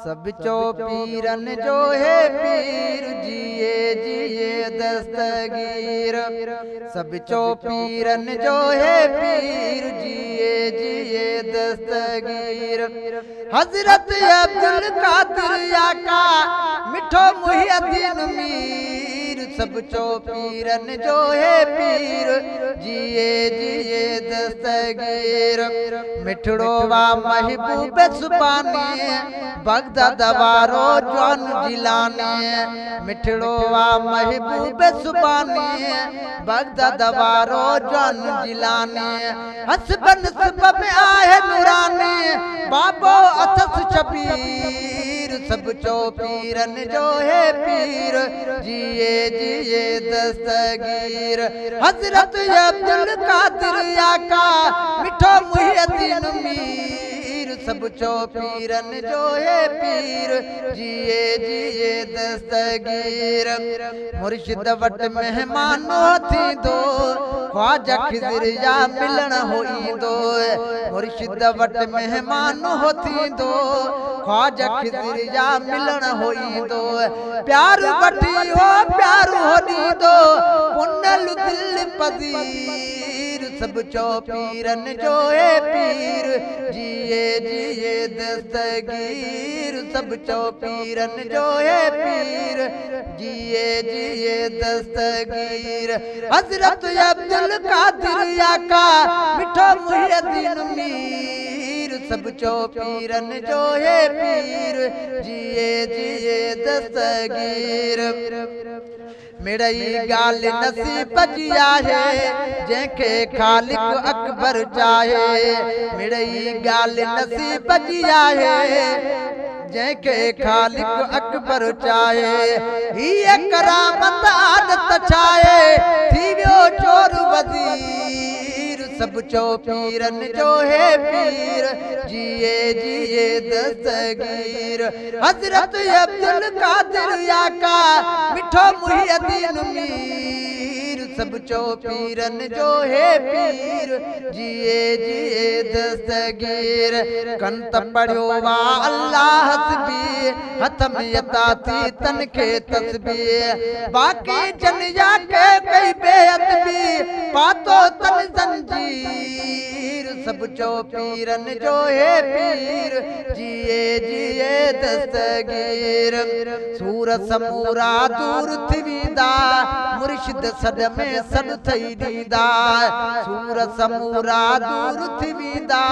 सब चो पीरन जो है पीर जिए जिए दस्तगीर। सब चो पीरन जो है पीर जिए जिए दस्तगीर। हजरत अब्दुल कादिर आका मिठो मुहियद्दीन मीर। सब चो पीरन जो है पीर जिए जिए दस्तगीर। मिठड़ो वा महबूब सुबानी बगदाद वारो जवान जिलानी। मिठड़ो वा महबूब सुबानी बगदाद वारो जवान जिलानी। हसबन सबब आहे नूरानी बाबो अथस शबीर। सब चो पीरन जो है पीर जिए जिए दस्तगीर। हजरत अब्दुल कादिर आका मिठो मुहियद्दीन मीर। सब चो पीरन जो है पीर जिए जिए दस्तगीर। मुर्शिद वट मेहमान थी दो ख्वाजा खिज़िर या मिलन होई दो। मुर्शिद वट मेहमान होती दो ख्वाजा खिज़िर या मिलन होई दो। प्यार वठी हो प्यार होनी दो पुनल दिल पजीर। सब चो पीरन जो है पीर जिए जिए दस्तगीर। सब चो पीरन जो है पीर जिए जिए दस्तगीर। हजरत अब्दुल कादिर आका मिठो मुहियद्दीन मीर। सब चो पीरन जो है पीर जिए जिए दस्तगीर। मिड़ई गाल नसीब जी आहे जंहिंखे खालिक अकबर चाहे। मिड़ई गाल नसीब जी आहे जंहिंखे खालिक अकबर चाहे। हीअ करामत आदत छाहे थी वियो चोर वज़ीर। सब चो पीरन जो है पीर जिए जिए दस्तगीर। हजरत अब्दुल कादिर आका मिठो मुहियद्दीन मीर। सब चो पीरन जो है पीर जिए जिए दस्तगीर। कंत पढ़ियो वा अल्लाह हस्बी हथ में यता थी तन के तस्बीह। बाकी जन या के कई बेअदबी पातो तन जंजीर। सब चो पीरन जो है पीर जिए जिए दस्तगीर। सूर समूरा दूर थी वेंदा मुर्शिद सद में सद थई ॾींदा। सूर समूरा दूर थी वेंदा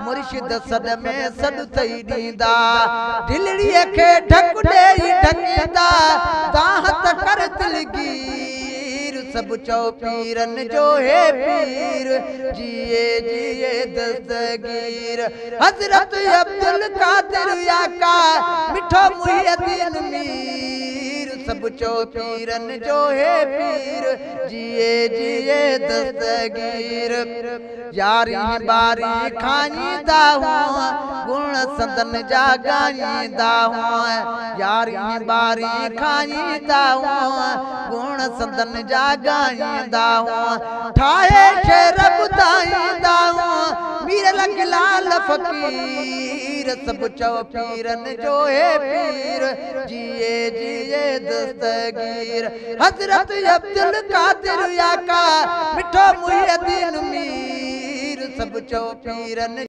मुर्शिद सद में सद थई ॾींदा। दिलड़ीअ खे ढक ॾेई ढकींदा दाहत कर दिलगीर। सब चो पीरन जो है पीर जिए जिए दस्तगीर। हजरत अब्दुल कादिर आका मिठो मुहियद्दीन मीर। सब चो पीरन जो है पीर जिए जिए दस्तगीर। यारी बारी खाईंदा हुआ गुण संदन जा ॻाईंदा हुआ। यारी बारी खाईंदा हुआ गुण संदन जा ॻाईंदा हुआ। ठाहे शेर ॿुधाईंदा हुआ मीर लॻलाल फ़कीर। सब चो पीरन जो है पीर जिए जिए दस्तगीर। हजरत अब्दुल कादिर आका मिठो मुहियद्दीन मीर। सब चो पीरन